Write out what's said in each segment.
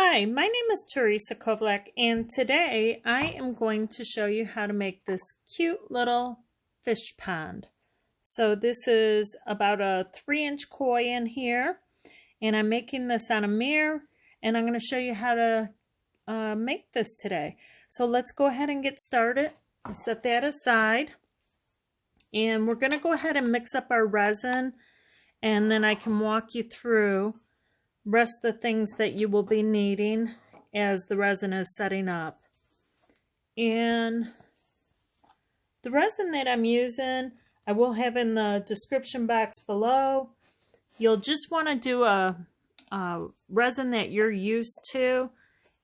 Hi, my name is Teresa Kovlak, and today I am going to show you how to make this cute little fish pond. So this is about a 3-inch koi in here, and I'm making this on a mirror, and I'm going to show you how to make this today. So let's go ahead and get started. Set that aside, and we're going to go ahead and mix up our resin, and then I can walk you through rest of the things that you will be needing as the resin is setting up. And the resin that I'm using, I will have in the description box below. You'll just want to do a resin that you're used to.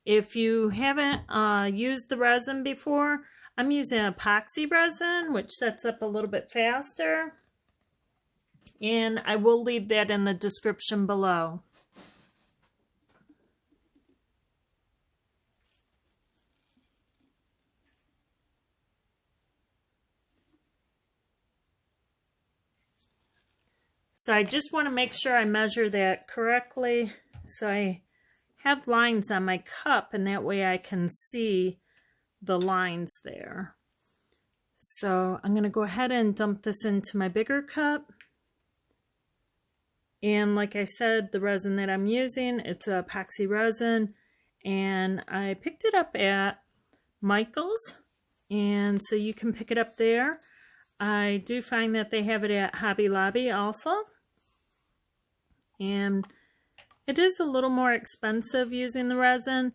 If you haven't used the resin before, I'm using epoxy resin, which sets up a little bit faster. And I will leave that in the description below. So I just want to make sure I measure that correctly. So I have lines on my cup, and that way I can see the lines there. So I'm going to go ahead and dump this into my bigger cup. And like I said, the resin that I'm using, it's a epoxy resin, and I picked it up at Michael's, and so you can pick it up there. I do find that they have it at Hobby Lobby also. And it is a little more expensive using the resin,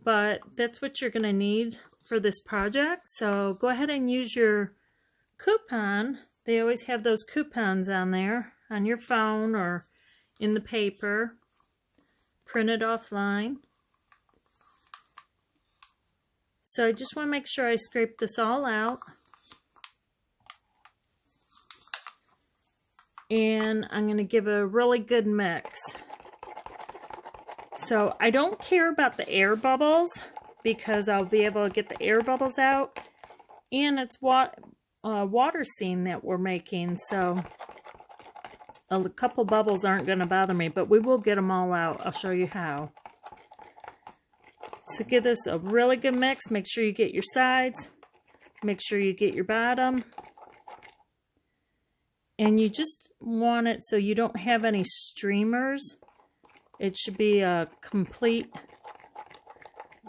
but that's what you're going to need for this project. So go ahead and use your coupon. They always have those coupons on there on your phone or in the paper, printed offline. So I just want to make sure I scrape this all out. And I'm going to give a really good mix. So I don't care about the air bubbles because I'll be able to get the air bubbles out. And it's water scene that we're making, so a couple bubbles aren't going to bother me, but we will get them all out. I'll show you how. So give this a really good mix. Make sure you get your sides. Make sure you get your bottom. And you just want it so you don't have any streamers. It should be a complete,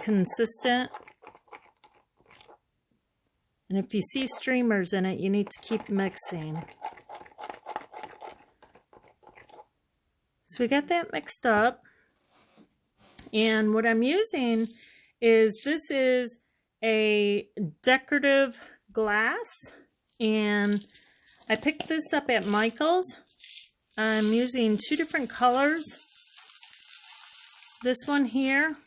consistent. And if you see streamers in it, you need to keep mixing. So we got that mixed up. And what I'm using is, this is a decorative glass, and I picked this up at Michael's. I'm using 2 different colors. This one here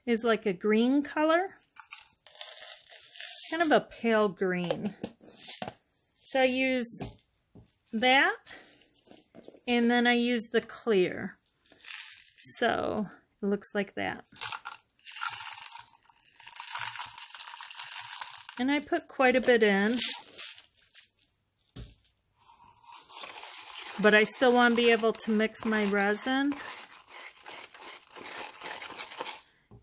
is like a green color, kind of a pale green. So I use that, and then I use the clear. So it looks like that. And I put quite a bit in. But I still want to be able to mix my resin.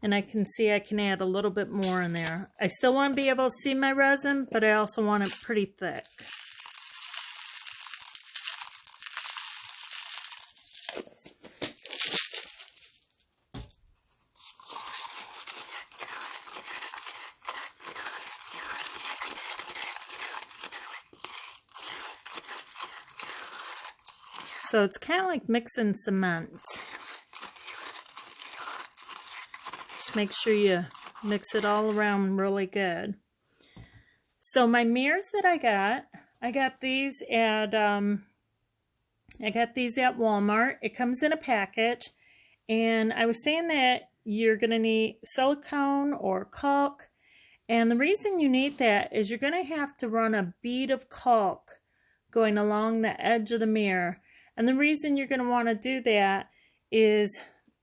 And I can see I can add a little bit more in there. I still want to be able to see my resin, but I also want it pretty thick. So it's kind of like mixing cement. Just make sure you mix it all around really good. So my mirrors that I got these at Walmart. It comes in a package, and I was saying that you're gonna need silicone or caulk, and the reason you need that is you're gonna have to run a bead of caulk going along the edge of the mirror. And the reason you're going to want to do that is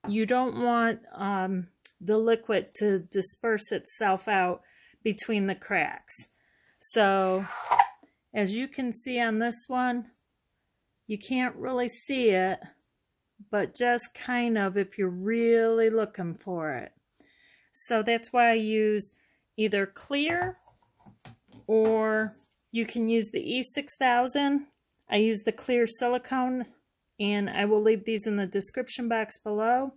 you don't want the liquid to disperse itself out between the cracks. So as you can see on this one, you can't really see it, but just kind of if you're really looking for it. So that's why I use either clear, or you can use the E6000. I use the clear silicone, and I will leave these in the description box below.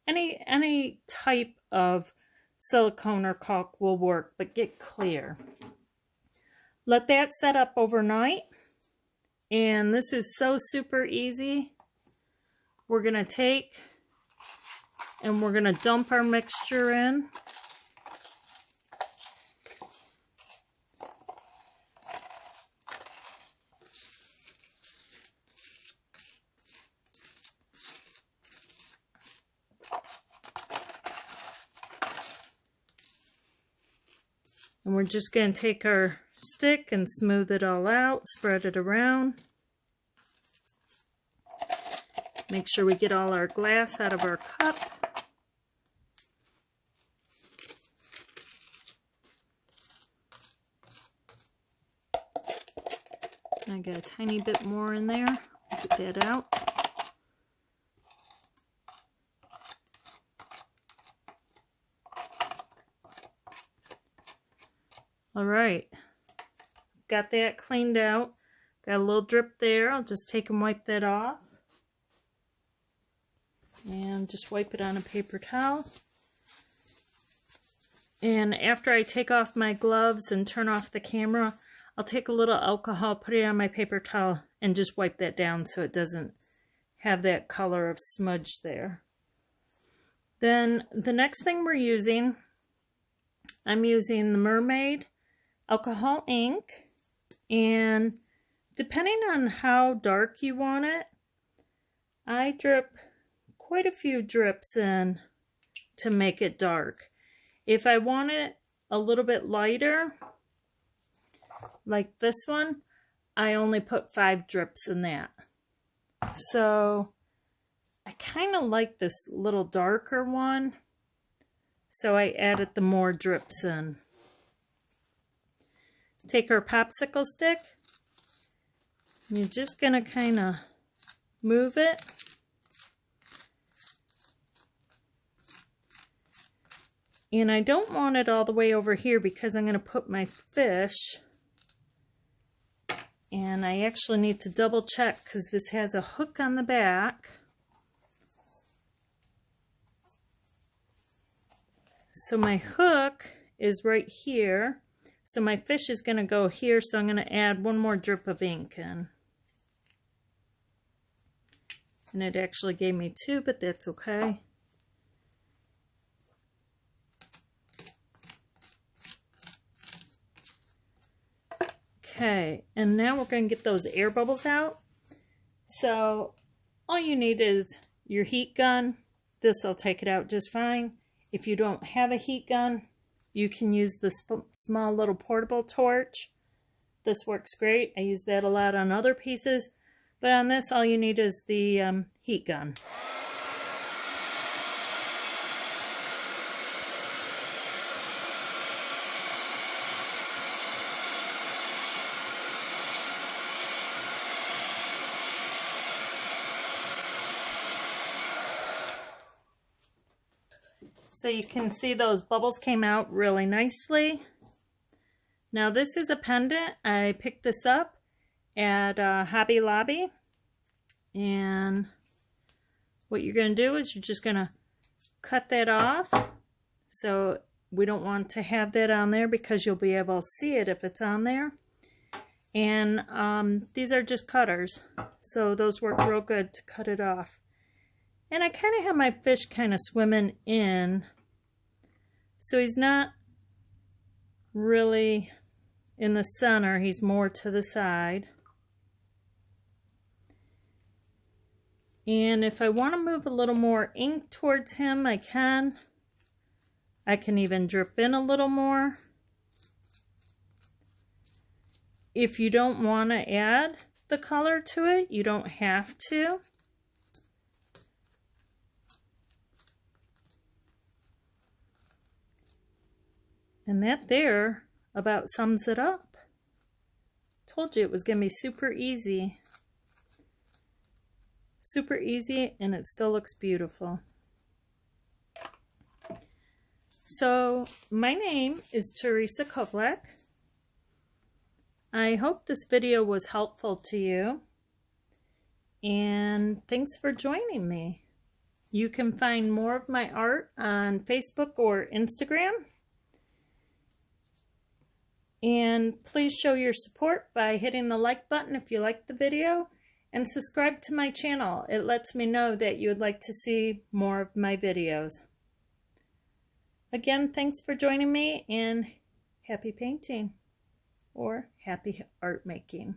Any type of silicone or caulk will work, but get clear. Let that set up overnight, and this is so super easy. We're going to take and we're going to dump our mixture in. And we're just going to take our stick and smooth it all out, spread it around. Make sure we get all our glass out of our cup. I got a tiny bit more in there. Get that out. All right, got that cleaned out. Got a little drip there. I'll just take and wipe that off. And just wipe it on a paper towel. And after I take off my gloves and turn off the camera, I'll take a little alcohol, put it on my paper towel, and just wipe that down so it doesn't have that color of smudge there. Then the next thing we're using, I'm using the Mermaid alcohol ink, and depending on how dark you want it, I drip quite a few drips in to make it dark. If I want it a little bit lighter, like this one, I only put 5 drips in that. So I kind of like this little darker one, so I added the more drips in. Take our popsicle stick, and you're just going to kind of move it. And I don't want it all the way over here because I'm going to put my fish. And I actually need to double check because this has a hook on the back. So my hook is right here. So my fish is going to go here, so I'm going to add one more drip of ink in. And it actually gave me 2, but that's okay. Okay, and now we're going to get those air bubbles out. So all you need is your heat gun. This will take it out just fine. If you don't have a heat gun, you can use the small little portable torch. This works great. I use that a lot on other pieces, but on this all you need is the heat gun. So you can see those bubbles came out really nicely. Now this is a pendant. I picked this up at Hobby Lobby. And what you're going to do is you're just going to cut that off. So we don't want to have that on there because you'll be able to see it if it's on there. And these are just cutters. So those work real good to cut it off. And I kind of have my fish kind of swimming in. So he's not really in the center. He's more to the side. And if I want to move a little more ink towards him, I can. I can even drip in a little more. If you don't want to add the color to it, you don't have to. And that there about sums it up. Told you it was going to be super easy. super easy, and it still looks beautiful. So my name is Teresa Kovlek. I hope this video was helpful to you, and thanks for joining me. You can find more of my art on Facebook or Instagram. And please show your support by hitting the like button if you like the video, and subscribe to my channel. It lets me know that you would like to see more of my videos. Again, thanks for joining me, and happy painting or happy art making.